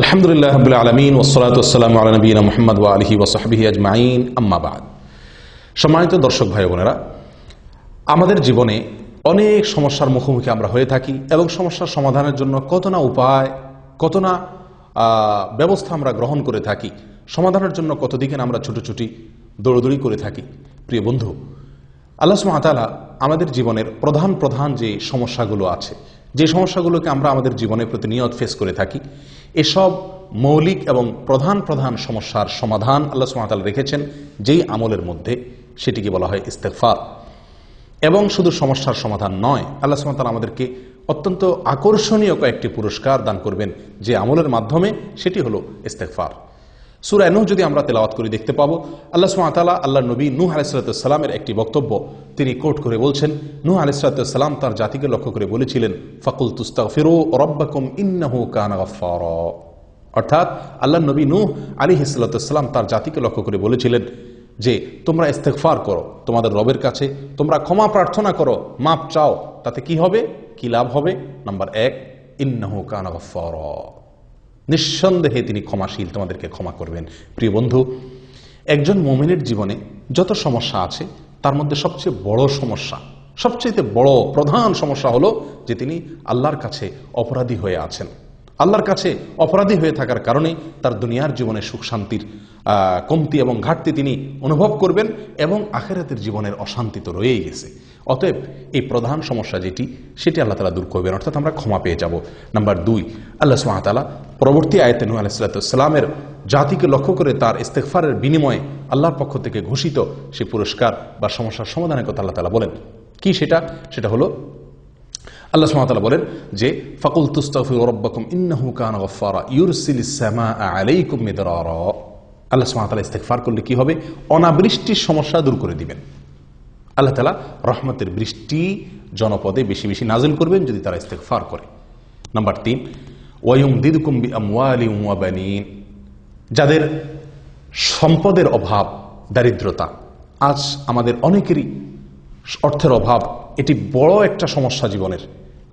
আলহামদুলিল্লাহ রাব্বিল আলামিন ওয়াসসালাতু ওয়াসসালামু আলা নবিয়িনা মুহাম্মদ ওয়া আলিহি ওয়া সাহবিহি আজমাইন, আম্মা বা'দ। সম্মানিত দর্শক ভাই বোনেরা, আমাদের জীবনে অনেক সমস্যার মুখোমুখি আমরা হয়ে থাকি এবং সমস্যার সমাধানের জন্য কত না উপায়, কত না ব্যবস্থা আমরা গ্রহণ করে থাকি। সমাধানের জন্য কত দিকে আমরা ছুটোছুটি দৌড়দৌড়ি করে থাকি। প্রিয় বন্ধু, আল্লাহ সুবহানাহু ওয়া তাআলা আমাদের জীবনের প্রধান যে সমস্যাগুলো আছে, যে সমস্যাগুলোকে আমরা আমাদের জীবনে প্রতিনিয়ত ফেস করে থাকি, এসব মৌলিক এবং প্রধান সমস্যার সমাধান আল্লাহ সুবহানাহু ওয়া তাআলা রেখেছেন যেই আমলের মধ্যে, সেটিকে বলা হয় ইস্তেগফার। এবং শুধু সমস্যার সমাধান নয়, আল্লাহ সুবহানাহু ওয়া তাআলা আমাদেরকে অত্যন্ত আকর্ষণীয় কয়েকটি পুরস্কার দান করবেন যে আমলের মাধ্যমে, সেটি হলো ইস্তেগফার। সূরা নূহ যদি আমরা তেলাওয়াত করি দেখতে পাবো আল্লাহ সুবহানাহু ওয়া তাআলা আল্লাহর নবী নূহ আলাইহিস সালামের একটি বক্তব্য তিনি কোট করে বলছেন। নূহ আলাইহিস সালাম তার জাতিকে লক্ষ্য করে বলেছিলেন, ফাকুল তুস্তাগফিরু রাব্বাকুম ইন্নাহু কানা গাফফারা। অর্থাৎ আল্লাহর নবী নূহ আলাইহিস সালাম তার জাতিকে লক্ষ্য করে বলেছিলেন যে তোমরা ইস্তেগফার করো, তোমাদের রবের কাছে তোমরা ক্ষমা প্রার্থনা করো, মাপ চাও, তাতে কি হবে, কি লাভ হবে? নাম্বার 1, ইন্নাহু কানা গাফফারা, নিঃসন্দেহে তিনি ক্ষমাশীল, তোমাদেরকে ক্ষমা করবেন। প্রিয় বন্ধু, একজন মুমিনের জীবনে যত সমস্যা আছে তার মধ্যে সবচেয়ে বড় সমস্যা, সবচেয়ে বড় প্রধান সমস্যা হলো যে তিনি আল্লাহর কাছে অপরাধী হয়ে আছেন। আল্লাহর কাছে অপরাধী হয়ে থাকার কারণে তার দুনিয়ার জীবনে সুখ শান্তির কমতি এবং ঘাটতি তিনি অনুভব করবেন এবং আখিরাতের জীবনের অশান্তি তো রয়েই গেছে। অতএব এই প্রধান সমস্যা সেটি আল্লাহ তাআলা দূর করবেন, অর্থাৎ আমরা ক্ষমা পেয়ে যাব। নাম্বার 2, আল্লাহ সুবহানাহু ওয়া তাআলা পরবর্তী আয়াতে নূহ আলাইহিস সালামের জাতিকে লক্ষ্য করে তার ইস্তেগফারের বিনিময়ে আল্লাহর পক্ষ থেকে ঘোষিত সেই পুরস্কার বা সমস্যার সমাধানের কথা আল্লাহ তাআলা বলেন। কি সেটা হলো আল্লাহ সুবহানাহু ওয়া তাআলা বলেন যে ফাকুল তুস্তাগফিরু রাব্বাকুম ইন্নাহু কানা গাফফারা ইউরসিলিস সামাআ আলাইকুম মিদরারা। আল্লাহ সুবহানাহু ওয়া তাআলা ইস্তেগফার করলে কি হবে? অনাবৃষ্টির সমস্যা দূর করে দিবেন। আল্লাহ তাআলা রহমতের বৃষ্টি জনপদে বেশি বেশি নাজিল করবেন যদি তারা ইস্তেগফার করে। নাম্বার 3, ওয়ায়ুমদিদকুম বিআমওয়ালিন ওয়া বানিন। যাদের সম্পদের অভাব, দারিদ্রতা, আজ আমাদের অনেকেরই অর্থের অভাব, এটি বড় একটা সমস্যা জীবনের।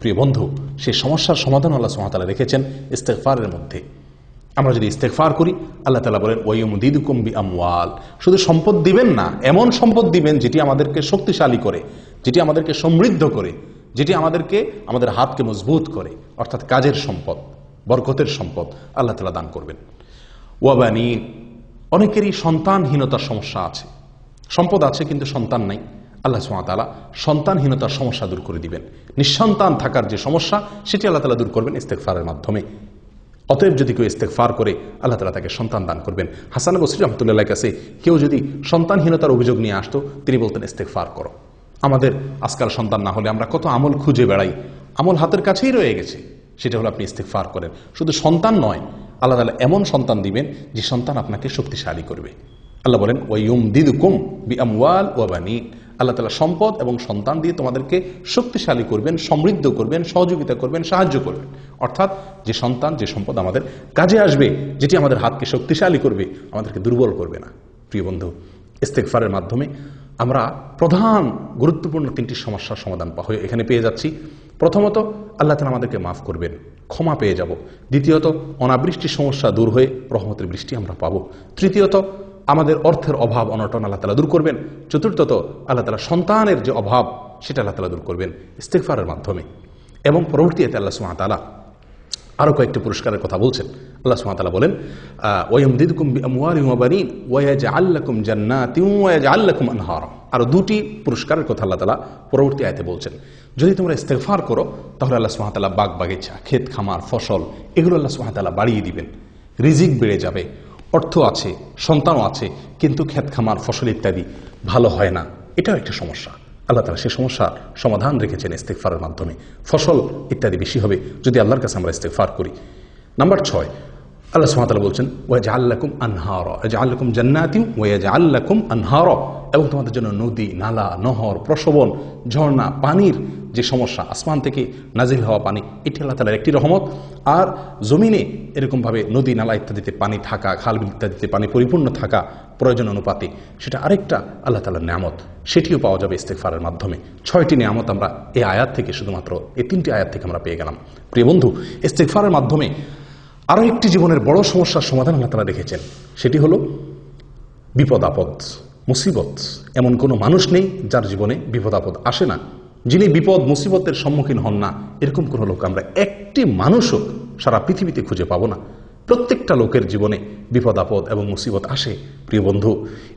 প্রিয় বন্ধু, সেই সমস্যার সমাধান আল্লাহ সুবহানাহু ওয়া তাআলা রেখেছেন ইস্তেগফারের মধ্যে। আমরা যদি ইস্তেগফার করি, আল্লাহ তাআলা বলেন ওয়ায়ুমদিদকুম বিআমওয়াল, শুধু সম্পদ দিবেন না, এমন সম্পদ দিবেন যেটি আমাদেরকে শক্তিশালী করে, যেটি আমাদেরকে সমৃদ্ধ করে, যেটি আমাদের হাতকে মজবুত করে, অর্থাৎ কাজের সম্পদ, বরকতের সম্পদ আল্লাহ তাআলা দান করবেন। ওয়া বানিন, অনেকেরই সন্তানহীনতার সমস্যা আছে, সম্পদ আছে কিন্তু সন্তান নাই। আল্লাহ সুবহানাহু ওয়া তাআলা সন্তানহীনতার সমস্যা দূর করে দিবেন। নিঃসন্তান থাকার যে সমস্যা, সেটি আল্লাহ তাআলা দূর করবেন ইস্তেগফারের মাধ্যমে। অতএব যদি কেউ ইস্তেগফার করে, আল্লাহ তাআলা তাকে সন্তান দান করবেন। হাসান বসরি রাহমাতুল্লাহর কাছে কেউ যদি সন্তানহীনতার অভিযোগ নিয়ে আসতো, তিনি বলতেন ইস্তেগফার করো। আমাদের আজকাল সন্তান না হলে আমরা কত আমল খুঁজে বেড়াই, আমল হাতের কাছেই রয়ে গেছে, সেটা হলো আপনি ইস্তেগফার করেন। শুধু সন্তান নয়, আল্লাহ তাআলা এমন সন্তান দিবেন যে সন্তান আপনাকে শক্তিশালী করবে। আল্লাহ বলেন ওয়ায়ুমদিদকুম বিআমওয়াল ওয়া বানিন, আল্লাহ তাআলা সম্পদ এবং সন্তান দিয়ে তোমাদেরকে শক্তিশালী করবেন, সমৃদ্ধ করবেন, সহযোগিতা করবেন, সাহায্য করবেন। অর্থাৎ যে সন্তান, যে সম্পদ আমাদের কাজে আসবে, যেটি আমাদের হাতকে শক্তিশালী করবে, আমাদেরকে দুর্বল করবে না। প্রিয় বন্ধু, ইস্তেগফারের মাধ্যমে আমরা প্রধান গুরুত্বপূর্ণ 3টি সমস্যার সমাধান এখানে পেয়ে যাচ্ছি। প্রথমত, আল্লাহ তাআলা আমাদেরকে মাফ করবেন, ক্ষমা পেয়ে যাব। দ্বিতীয়ত, অনাবৃষ্টির সমস্যা দূর হয়ে রহমতের বৃষ্টি আমরা পাবো। তৃতীয়ত, আমাদের অর্থের অভাব অনটন আল্লাহ তাআলা দূর করবেন। চতুর্থত, আল্লাহ তাআলা সন্তানের যে অভাব, সেটা আল্লাহ তাআলা দূর করবেন ইস্তেগফারের মাধ্যমে। এবং পরবর্তীতে আল্লাহ সুবহানাহু ওয়া তাআলা আরো কয়েকটি পুরস্কারের কথা বলছেন। আল্লাহ সুবহানাহু ওয়া তাআলা বলেন ওয়ায়ুমদিদকুম বিআমওয়ালিন ওয়া বানিন ওয়া ইয়াজআল লাকুম জান্নাতিন ওয়া ইয়াজআল লাকুম আনহারা। আরো 2টি পুরস্কারের কথা আল্লাহ তাআলা পরবর্তী আয়াতে বলছেন। যদি তোমরা ইস্তেগফার করো, তাহলে আল্লাহ সুবহানাহু ওয়া তাআলা বাগ বাগিচা, ক্ষেত খামার, ফসল, এগুলো আল্লাহ সুবহানাহু ওয়া তাআলা বাড়িয়ে দিবেন। রিজিক বেড়ে যাবে, অর্থ আছে, সন্তানও আছে, কিন্তু ক্ষেত খামার, ফসল ইত্যাদি ভালো হয় না, এটাও একটা সমস্যা। আল্লাহ তাআলা সেই সমস্যার সমাধান রেখেছেন ইস্তেগফারের মাধ্যমে। ফসল ইত্যাদি বেশি হবে যদি আল্লাহর কাছে আমরা ইস্তেগফার করি। নাম্বার 6, আল্লাহ সুবহানাহু ওয়া তাআলা বলছেন ওয়াজআল লাকুম আনহারা, ইয়াজআল লাকুম জান্নাতিন ওয়া ইয়াজআল লাকুম আনহারা, এবং তোমাদের জন্য নদী, নালা, নহর, প্রশবন, ঝর্ণা, পানির যে সমস্যা, আসমান থেকে নাজিল হওয়া পানি, এটি আল্লাহ তাআলার একটি রহমত। আর জমিনে এরকমভাবে নদী, নালা ইত্যাদিতে পানি থাকা, খাল বিল ইত্যাদিতে পানি পরিপূর্ণ থাকা প্রয়োজন অনুপাতে, সেটা আরেকটা আল্লাহ তাআলার নিয়ামত, সেটিও পাওয়া যাবে ইস্তেগফারের মাধ্যমে। 6টি নিয়ামত আমরা এই আয়াত থেকে, শুধুমাত্র এই 3টি আয়াত থেকে আমরা পেয়ে গেলাম। প্রিয় বন্ধু, ইস্তেগফারের মাধ্যমে আরও একটি জীবনের বড় সমস্যার সমাধান আল্লাহ তাআলা রেখেছেন, সেটি হলো বিপদ আপদ, মুসিবত। এমন কোনো মানুষ নেই যার জীবনে বিপদ আপদ আসে না, যিনি বিপদ মুসিবতের সম্মুখীন হন না, এরকম কোনো লোক আমরা একটি মানুষও সারা পৃথিবীতে খুঁজে পাবো না। প্রত্যেকটা লোকের জীবনে বিপদ আপদ এবং মুসিবত আসে। প্রিয় বন্ধু,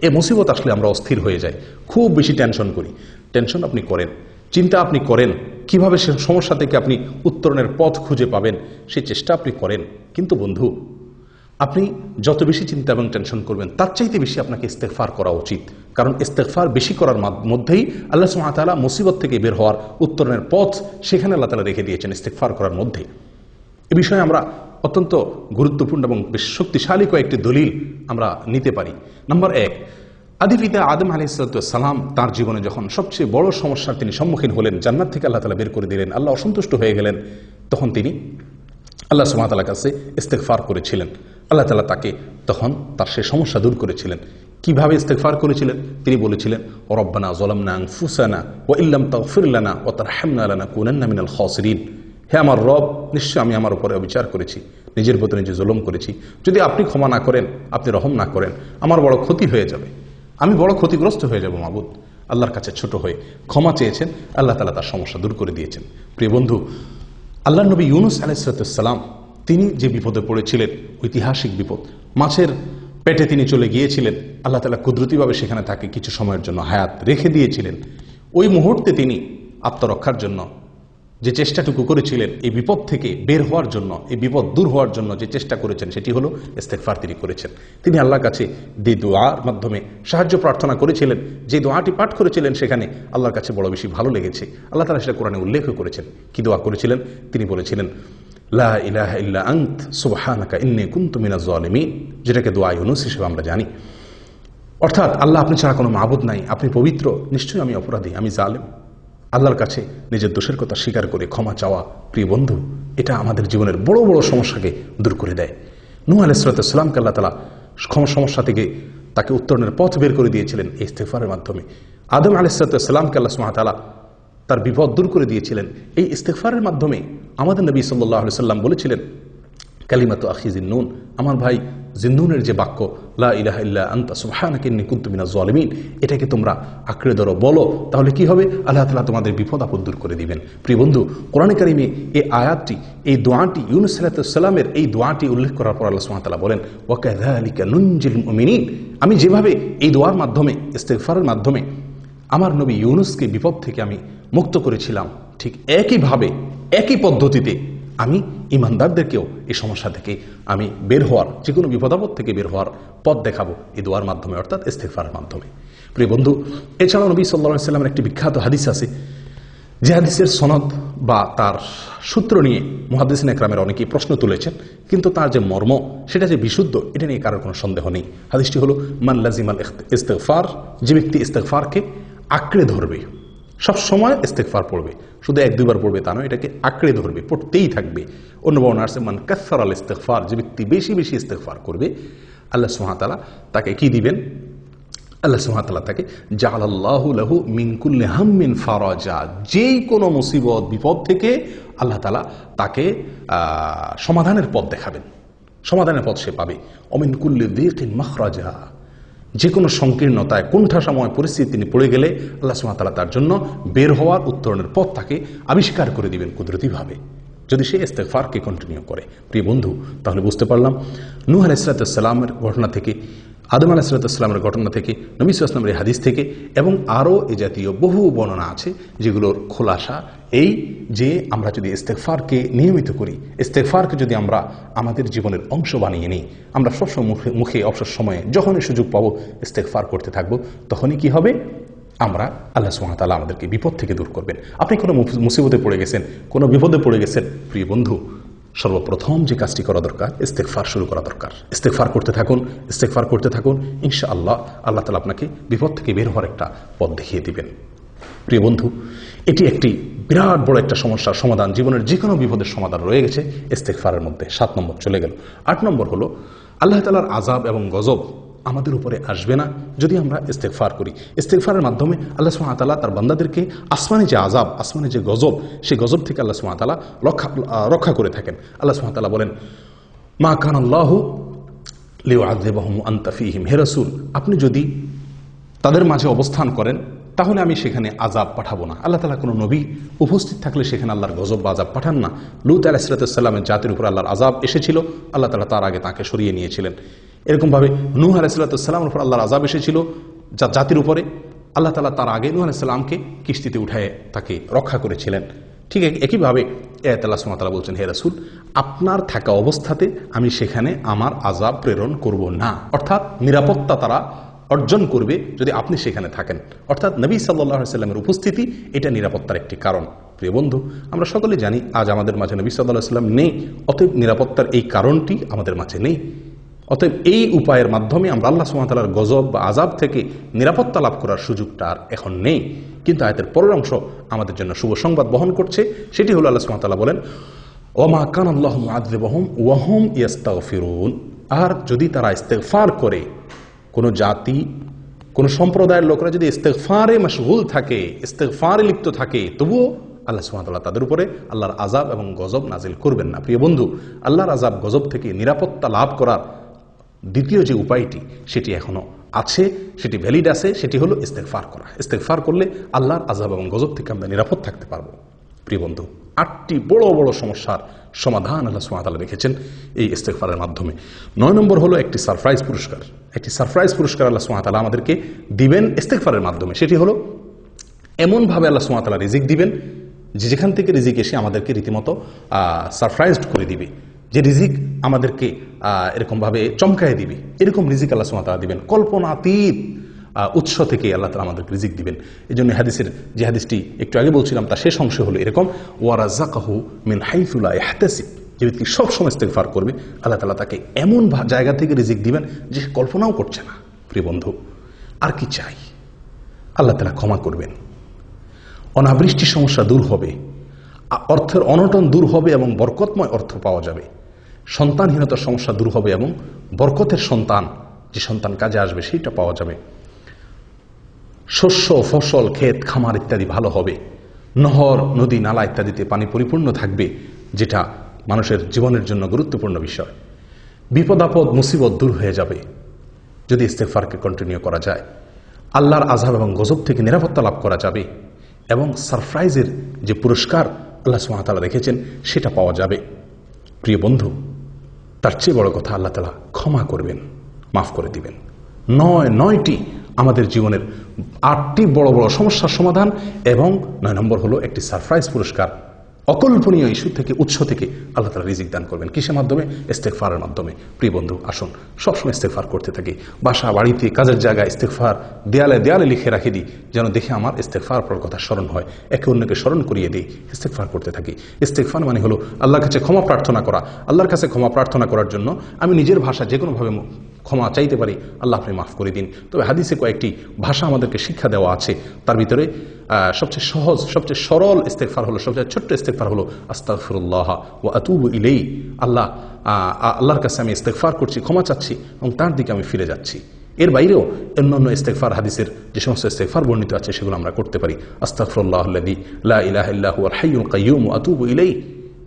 এ মুসিবত আসলে আমরা অস্থির হয়ে যাই, খুব বেশি টেনশন করি। টেনশন আপনি করেন, চিন্তা আপনি করেন, কিভাবে সে সমস্যা থেকে আপনি উত্তরণের পথ খুঁজে পাবেন সেই চেষ্টা আপনি করেন। কিন্তু বন্ধু, আপনি যত বেশি চিন্তা এবং টেনশন করবেন তার চাইতে বেশি আপনাকে ইস্তেগফার করা উচিত। কারণ ইস্তেগফার বেশি করার মধ্যেই আল্লাহ সুবহানাহু ওয়া তাআলা মুসিবত থেকে বের হওয়ার উত্তরণের পথ সেখানে আল্লাহ তাআলা রেখে দিয়েছেন, ইস্তেগফার করার মধ্যে। এ বিষয়ে আমরা অত্যন্ত গুরুত্বপূর্ণ এবং বেশ শক্তিশালী কয়েকটি দলিল আমরা নিতে পারি। নম্বর 1, আদি পিতা আদম আলাইহিস সালাম তার জীবনে যখন সবচেয়ে বড় সমস্যার তিনি সম্মুখীন হলেন, জান্নাত থেকে আল্লাহ তাআলা বের করে দিলেন, আল্লাহ অসন্তুষ্ট হয়ে গেলেন, তখন তিনি আল্লাহ সুবহানাহু ওয়া তাআলার কাছে ইস্তেগফার করেছিলেন। আল্লাহ তাআলা তাকে তখন তার সেই সমস্যা দূর করেছিলেন। কিভাবে ইস্তেগফার করেছিলেন? তিনি বলেছিলেন, রব্বানা যালামনা আনফুসানা ওয়া ইল্লাম তাগফির লানা ওয়া তারহামনা লানাকুনান্না মিনাল খাসিরিন। হে আমার রব, নিশ্চয় আমি আমার উপরে অবিচার করেছি, নিজের প্রতি নিজে জুলুম করেছি। যদি আপনি ক্ষমা না করেন, আপনি রহম না করেন, আমার বড় ক্ষতি হয়ে যাবে, আমি বড় ক্ষতিগ্রস্ত হয়ে যাব মাবুদ। আল্লাহর কাছে ছোট হয়ে ক্ষমা চেয়েছেন, আল্লাহ তাআলা তার সমস্যা দূর করে দিয়েছেন। প্রিয় বন্ধু, আল্লাহর নবী ইউনুস আলাইহিস সালাম তিনি যে বিপদে পড়েছিলেন, ঐতিহাসিক বিপদ, মাছের পেটে তিনি চলে গিয়েছিলেন, আল্লাহ তাআলা কুদরতিভাবে সেখানে তাকে কিছু সময়ের জন্য হায়াত রেখে দিয়েছিলেন। ওই মুহূর্তে তিনি আত্মরক্ষার জন্য যে চেষ্টাটুকু করেছিলেন, এই বিপদ থেকে বের হওয়ার জন্য, এই বিপদ দূর হওয়ার জন্য যে চেষ্টা করেছেন সেটি হলো ইস্তেগফার তিনি করেছেন। তিনি আল্লাহর কাছে যে দোয়ার মাধ্যমে সাহায্য প্রার্থনা করেছিলেন, যে দোয়াটি পাঠ করেছিলেন, সেখানে আল্লাহর কাছে বড় বেশি ভালো লেগেছে। আল্লাহ তাআলা সেটা কোরআনে উল্লেখ করেছেন। কি দোয়া করেছিলেন? তিনি বলেছিলেন, লা ইলাহা ইল্লা আনত সুবহানাকা ইন্নী কুনতু মিনাজ জালিমিন, যেটাকে দোয়া ইউনুস হিসেবে আমরা জানি। অর্থাৎ আল্লাহ, আপনি ছাড়া কোনো মাবুদ নাই, আপনি পবিত্র, নিশ্চয়ই আমি অপরাধী, আমি জালেম। আল্লাহর কাছে নিজের দোষের কথা স্বীকার করে ক্ষমা চাওয়া, প্রিয় বন্ধু, এটা আমাদের জীবনের বড় বড় সমস্যাকে দূর করে দেয়। নূহ আলাইহিস সালামকে আল্লাহ তাআলা সমস্যা থেকে তাকে উত্তরণের পথ বের করে দিয়েছিলেন এই ইস্তেগফারের মাধ্যমে। আদম আলাইহিস সালামকে আল্লাহ সুবহানাহু ওয়া তাআলা তার বিপদ দূর করে দিয়েছিলেন এই ইস্তেগফারের মাধ্যমে। আমাদের নবী সাল্লাল্লাহু আলাইহি সাল্লাম বলেছিলেন, কালিমাতু আখি জিন্নুন, আমার ভাই জিন্নুনের যে বাক্য, লা ইলাহা ইল্লা আনতা সুবহানাকা ইন্নী কুনতু মিনাজ জালিমিন, এটাকে তোমরা আঁকড়ে ধরো, বলো, তাহলে কি হবে? আল্লাহ তাআলা তোমাদের বিপদ আপদ দূর করে দিবেন। প্রিয় বন্ধু, কোরআনে কারিমে এই আয়াতটি, এই দোয়াটি, ইউনুস আলাইহিস সালামের এই দোয়াটি উল্লেখ করার পর আল্লাহ সুবহানাহু ওয়া তাআলা বলেন, ওয়া কাযালিকা নুনজিল মুমিনিন, আমি যেভাবে এই দোয়ার মাধ্যমে, ইস্তেগফারের মাধ্যমে আমার নবী ইউনুসকে বিপদ থেকে আমি মুক্ত করেছিলাম, ঠিক একইভাবে, একই পদ্ধতিতে আমি ইমানদারদেরকেও এই সমস্যা থেকে আমি বের হওয়ার, যে কোনো বিপদাপদ থেকে বের হওয়ার পথ দেখাবো এই দোয়ার মাধ্যমে, অর্থাৎ ইস্তেগফারের মাধ্যমে। প্রিয় বন্ধু, এছাড়াও নবী সাল্লাল্লাহু আলাইহি ওয়াসাল্লামের একটি বিখ্যাত হাদিস আছে, যে হাদিসের সনদ বা তার সূত্র নিয়ে মুহাদ্দিসিন একরামের অনেকেই প্রশ্ন তুলেছেন, কিন্তু তার যে মর্ম, সেটা যে বিশুদ্ধ, এটা নিয়ে কারোর কোনো সন্দেহ নেই। হাদিসটি হলো, মান লাজিমাল ইস্তেগফার, যে ব্যক্তি ইস্তেগফারকে আঁকড়ে ধরবে, সব সময় ইস্তেগফার পড়বে, শুধু এক দুইবার পড়বে তা নয়, এটাকে আঁকড়ে ধরবে, পড়তেই থাকবে। অন্য বর্ণনা আছে, মান কাসসারাল ইস্তেগফার, যে ব্যক্তি বেশি বেশি ইস্তেগফার করবে, আল্লাহ সুবহানাহু ওয়া তাআলা তাকে কি দিবেন? আল্লাহ সুবহানাহু ওয়া তাআলা তাকে জাআলাল্লাহু লাহু মিন কুল্লি হাম্মিন ফারাজা, যেই কোনো মুসিবত বিপদ থেকে আল্লাহ তাআলা তাকে সমাধানের পথ দেখাবেন, সমাধানের পথ সে পাবে। অমিন কুল্লি যিকিন মাখরাজা, যে কোনো সংকীর্ণতায়, কোণঠাসাময় পরিস্থিতি তিনি পড়ে গেলে আল্লাহ সুবহানাহু ওয়া তাআলা তার জন্য বের হওয়ার, উত্তরণের পথ তাকে আবিষ্কার করে দিবেন কুদরতিভাবে, যদি সে ইস্তেগফারকে কন্টিনিউ করে। প্রিয় বন্ধু, তাহলে বুঝতে পারলাম নূহ আলাইহিস সালামের ঘটনা থেকে, আদম আলাইহিস সালামের ঘটনা থেকে, নবী সাল্লাল্লাহু আলাইহি ওয়াসাল্লামের হাদিস থেকে, এবং আরও এ জাতীয় বহু বর্ণনা আছে যেগুলোর খোলাসা এই, যে আমরা যদি ইস্তেগফারকে নিয়মিত করি, ইস্তেগফারকে যদি আমরা আমাদের জীবনের অংশ বানিয়ে নিই, আমরা সবসময় মুখে অবসর সময়ে যখনই সুযোগ পাবো ইস্তেগফার করতে থাকবো, তখনই কি হবে? আমরা, আল্লাহ সুবহানাহু ওয়া তাআলা আমাদেরকে বিপদ থেকে দূর করবেন। আপনি কোনো মুসিবতে পড়ে গেছেন, কোনো বিপদে পড়ে গেছেন, প্রিয় বন্ধু, সর্বপ্রথম যে কাজটি করা দরকার, ইস্তেগফার শুরু করা দরকার। ইস্তেগফার করতে থাকুন, ইস্তেগফার করতে থাকুন, ইনশাআল্লাহ আল্লাহ তাআলা আপনাকে বিপদ থেকে বের হওয়ার একটা পথ দেখিয়ে দিবেন। প্রিয় বন্ধু, এটি একটি বিরাট বড় একটা সমস্যার সমাধান, জীবনের যে কোনো বিপদের সমাধান রয়ে গেছে ইস্তেগফারের মধ্যে। 7 নম্বর চলে গেল। 8 নম্বর হলো, আল্লাহ তাআলার আযাব এবং গজব আমাদের উপরে আসবে না যদি আমরা ইস্তেগফার করি। ইস্তেগফারের মাধ্যমে আল্লাহ সুবহানাহু ওয়া তাআলা তার বান্দাদেরকে আসমানি যে আযাব, আসমানি যে গজব, সেই গজব থেকে আল্লাহ সুবহানাহু ওয়া তাআলা রক্ষা করে থাকেন। আল্লাহ সুবহানাহু ওয়া তাআলা বলেন, মা কান আল্লাহু লিউআযিবাহুম ওয়া আনতা ফীহিম, হে রাসূল আপনি যদি তাদের মাঝে অবস্থান করেন তাহলে আমি সেখানে আযাব পাঠাবো না। আল্লাহ তাআলা কোনো নবী উপস্থিত থাকলে সেখানে আল্লাহর গজব বা আযাব পাঠান না। লূত আলাইহিস সালামের জাতির উপর আল্লাহর আযাব এসেছিল, আল্লাহ তাআলা তার আগে তাকে সরিয়ে নিয়েছিলেন। এরকমভাবে নূহ আলাইহিস সালামের উপর আল্লাহর আযাব এসেছিল জাতির উপরে, আল্লাহ তাআলা তার আগে নূহ আলাইহিস সালামকে কিস্তিতে উঠায় তাকে রক্ষা করেছিলেন। ঠিক একইভাবে আয়াতে আল্লাহ সুবহানাহু ওয়া তাআলা বলছেন, হে রাসূল আপনার থাকা অবস্থাতে আমি সেখানে আমার আযাব প্রেরণ করব না। অর্থাৎ নিরাপত্তা তারা অর্জন করবে যদি আপনি সেখানে থাকেন। অর্থাৎ নবী সাল্লাল্লাহু আলাইহি ওয়াসাল্লামের উপস্থিতি এটা নিরাপত্তার একটি কারণ। প্রিয় বন্ধু, আমরা সকলে জানি আজ আমাদের মাঝে নবী সাল্লাল্লাহু আলাইহি ওয়াসাল্লাম নেই, অতএব নিরাপত্তার এই কারণটি আমাদের মাঝে নেই। অতএব এই উপায়ের মাধ্যমে আমরা আল্লাহ সুবহানাহু ওয়া তাআলার গজব বা আযাব থেকে নিরাপত্তা লাভ করার সুযোগটা আর এখন নেই। কিন্তু আয়াতের পরের অংশ আমাদের জন্য শুভ সংবাদ বহন করছে, সেটি হলো আল্লাহ সুবহানাহু ওয়া তাআলা বলেন, ওমা কান আল্লাহু মুআযযিবাহুম ওয়া হুম ইস্তাগফিরুন, আর যদি তারা ইস্তেগফার করে, কোন জাতি কোন সম্প্রদায়ের লোকরা যদি ইস্তেগফারে মশগুল থাকে, ইস্তেগফারে লিপ্ত থাকে, তবুও আল্লাহ সুবহানাহু ওয়া তাআলা তাদের উপরে আল্লাহর আযাব এবং গজব নাজিল করবেন না। প্রিয় বন্ধু, আল্লাহর আযাব গজব থেকে নিরাপত্তা লাভ করার দ্বিতীয় যে উপায়টি সেটি এখনো আছে, সেটি ভ্যালিড আছে, সেটি হলো ইস্তেগফার করা। ইস্তেগফার করলে আল্লাহর আযাব এবং গজব থেকে আমরা নিরাপদ থাকতে পারবো। প্রিয় বন্ধু, 8টি বড় বড় সমস্যার সমাধান আল্লাহ সুবহানাহু ওয়া তাআলা রেখেছেন এই ইস্তেগফারের মাধ্যমে। 9 নম্বর হলো একটি সারপ্রাইজ পুরস্কার। একটি সারপ্রাইজ পুরস্কার আল্লাহ সুবহানাহু ওয়া তাআলা আমাদেরকে দিবেন ইস্তেগফারের মাধ্যমে। সেটি হলো এমনভাবে আল্লাহ সুবহানাহু ওয়া তাআলা রিজিক দিবেন যে যেখান থেকে রিজিক এসে আমাদেরকে রীতিমতো সারপ্রাইজড করে দিবে, যে রিজিক আমাদেরকে এরকমভাবে চমকায় দিবে, এরকম রিজিক আল্লাহ সুবহানাহু ওয়া তাআলা দিবেন। কল্পনাতীত উৎস থেকে আল্লাহ তাআলা আমাদেরকে রিজিক দিবেন। এই জন্য হাদিসের যে হাদিসটি একটু আগে বলছিলাম তার শেষ অংশ হলো এরকম, ওয়ারাযাকাহু মিন হাইসু লা ইয়াহতাসিব, যে ব্যক্তি সবসময় ইস্তেগফার করবে আল্লাহ তাআলা তাকে এমন জায়গা থেকে রিজিক দিবেন যে সে কল্পনাও করছে না। প্রিয় বন্ধু, আর কি চাই? আল্লাহ তাআলা ক্ষমা করবেন, অনাবৃষ্টি সমস্যা দূর হবে, অর্থের অনটন দূর হবে এবং বরকতময় অর্থ পাওয়া যাবে, সন্তানহীনতার সমস্যা দূর হবে এবং বরকতের সন্তান, যে সন্তান কাজে আসবে সেইটা পাওয়া যাবে, শস্য ফসল ক্ষেত খামার ইত্যাদি ভালো হবে, নহর নদী নালা ইত্যাদিতে পানি পরিপূর্ণ থাকবে, যেটা মানুষের জীবনের জন্য গুরুত্বপূর্ণ বিষয়, বিপদ আপদ মুসিবত দূর হয়ে যাবে যদি ইস্তেগফারকে কন্টিনিউ করা যায়, আল্লাহর আযাব এবং গজব থেকে নিরাপত্তা লাভ করা যাবে এবং সারপ্রাইজের যে পুরস্কার আল্লাহ সুবহানাহু ওয়া তাআলা রেখেছেন সেটা পাওয়া যাবে। প্রিয় বন্ধু, তার চেয়ে বড় কথা আল্লাহ তাআলা ক্ষমা করবেন, মাফ করে দিবেন। 9টি আমাদের জীবনের 8টি বড় বড় সমস্যার সমাধান এবং 9 নম্বর হলো একটি সারপ্রাইজ পুরস্কার। অকল্পনীয় ইস্যু থেকে, উৎস থেকে আল্লাহ তাআলা রিজিক দান করবেন। কিসের মাধ্যমে? ইস্তেগফারের মাধ্যমে। প্রিয় বন্ধু, আসুন সবসময় ইস্তেগফার করতে থাকি। বাসা বাড়িতে কাজের জায়গায় ইস্তেগফার দেয়ালে দেয়ালে লিখে রাখে দিই, যেন দেখে আমার ইস্তেগফার পর কথা স্মরণ হয়, একে অন্যকে স্মরণ করিয়ে দিই, ইস্তেগফার করতে থাকি। ইস্তেগফার মানে হলো আল্লাহর কাছে ক্ষমা প্রার্থনা করা। আল্লাহর কাছে ক্ষমা প্রার্থনা করার জন্য আমি নিজের ভাষা যে কোনোভাবে ক্ষমা চাইতে পারি, আল্লাহ আপনি মাফ করে দিন। তবে হাদিসে কয়েকটি ভাষা আমাদেরকে শিক্ষা দেওয়া আছে, তার ভিতরে সবচেয়ে সহজ, সবচেয়ে সরল ইস্তেগফার হলো, সবচেয়ে ছোট্ট ইস্তেগফার হলো আস্তাগফিরুল্লাহ ওয়া আতুবু ইলাইহি। আল্লাহর কাছে আমি ইস্তেগফার করছি, ক্ষমা চাচ্ছি এবং তার দিকে আমি ফিরে যাচ্ছি। এর বাইরেও অন্যান্য ইস্তেগফার হাদিসের যে সমস্ত ইস্তেগফার বর্ণিত আছে সেগুলো আমরা করতে পারি। আস্তাগফিরুল্লাহাল্লাযী লা ইলাহা ইল্লা হুয়াল হাইয়ুল কাইয়্যুম ওয়া আতুবু ইলাইহি।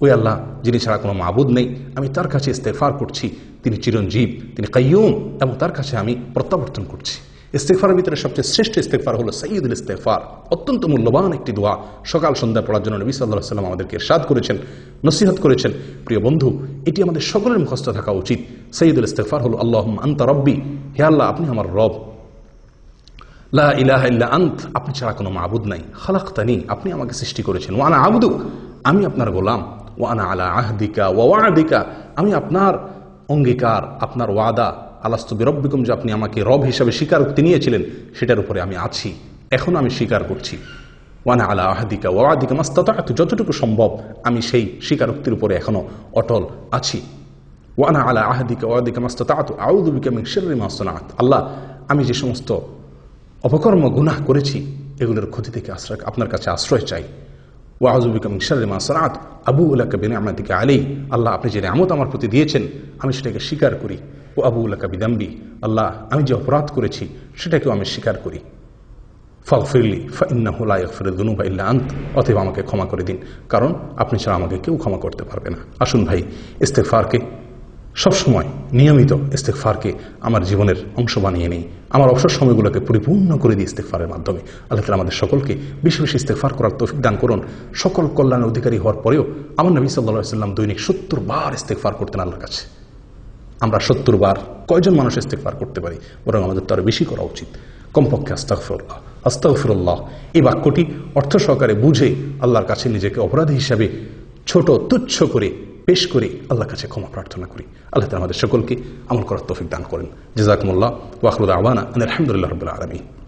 ওই আল্লাহ যিনি ছাড়া কোনো মাবুদ নেই, আমি তার কাছে ইস্তেগফার করছি, তিনি চিরঞ্জীব, তিনি কাইয়্যুম এবং তার কাছে আমি প্রত্যাবর্তন করছি। ইস্তেগফারের ভিতরে সবচেয়ে শ্রেষ্ঠ ইস্তেগফার হলো সাইয়্যিদুল ইস্তেগফার, অত্যন্ত মূল্যবান একটি দোয়া। সকাল সন্ধ্যা পড়ার জন্য নবী সাল্লাল্লাহু আলাইহি ওয়াসাল্লাম আমাদেরকে ইরশাদ করেছেন, নসিহত করেছেন। প্রিয় বন্ধু, এটি আমাদের সকলের মুখস্থ থাকা উচিত। সাইয়্যিদুল ইস্তেগফার হলো আল্লাহুম্মা আনতা রাব্বি, হে আল্লাহ আপনি আমার রব, লা ইলাহা ইল্লা আনত, আপনি ছাড়া কোনো মাবুদ নাই, খালাকতানি, আপনি আমাকে সৃষ্টি করেছেন, ওয়া আনা আবদুক, আমি আপনার গোলাম, ওয়া আনা আলা আহদিকা ওয়া ওয়াদিকা, আমি আপনার অঙ্গীকার, আপনার ওয়াদা, আলাস্তু বিরব্বিকুম, যে আপনি আমাকে রব হিসাবে স্বীকারোক্তি নিয়েছিলেন সেটার উপরে আমি আছি, এখন আমি স্বীকার করছি। ওয়ানা আলা আহদিকা ওয়া ওয়াদিকা মাস্তাতা'তু, যতটুকু সম্ভব আমি সেই স্বীকারোক্তির উপরে এখনো অটল আছি। ওয়ানা আলা আহদিকা ওয়া ওয়াদিকা মাস্তাতা'তু আউযু বিকা মিন শাররি মা সানা'ত, আল্লাহ আমি যে সমস্ত অপকর্ম গুনাহ করেছি এগুলোর ক্ষতি থেকে আপনার কাছে আশ্রয় চাই। ওয়া আউযু বিকা মিন শাররি মা সানা'ত আবুউ লাকা বিনি'মাতিকা আলাইহি, আল্লাহ আপনি যে নিয়ামত আমার প্রতি দিয়েছেন আমি সেটাকে স্বীকার করি। ও আবুউ লাকা বিযামবি, আল্লাহ আমি যে অপরাধ করেছি সেটাকেও আমি স্বীকার করি। ফাগফিরলি ফাইন্নাহু লা ইয়াগফিরুয যুনুবা ইল্লা আনত, অতএব আমাকে ক্ষমা করে দিন, কারণ আপনি ছাড়া আমাকে কেউ ক্ষমা করতে পারবে না। আসুন ভাই, ইস্তেগফারকে সবসময় নিয়মিত ইস্তেগফারকে আমার জীবনের অংশ বানিয়ে নিই, আমার অবসর সময়গুলোকে পরিপূর্ণ করে দিই ইস্তেগফারের মাধ্যমে। আল্লাহ তাআলা আমাদের সকলকে বেশি বেশি ইস্তেগফার করার তৌফিক দান করুন। সকল কল্যাণের অধিকারী হওয়ার পরেও আমার নবী সাল্লাল্লাহু আলাইহি ওয়াসাল্লাম দৈনিক 70 বার ইস্তেগফার করতেন আল্লাহর কাছে। আমরা 70 বার কয়জন মানুষ ইস্তেগফার করতে পারি? বরং আমাদের তো আরো বেশি করা উচিত। কমপক্ষে আস্তাগফিরুল্লাহ আস্তাগফিরুল্লাহ এই বাক্যটি অর্থ সহকারে বুঝে আল্লাহর কাছে নিজেকে অপরাধী হিসাবে ছোট তুচ্ছ করে পেশ করে আল্লাহর কাছে ক্ষমা প্রার্থনা করি। আল্লাহ তাআলা আমাদের সকলকে আমল করার তৌফিক দান করেন। জাযাকুমুল্লাহ ওয়া আখিরু দাওয়ানা আলহামদুলিল্লাহি রাব্বিল আলামিন।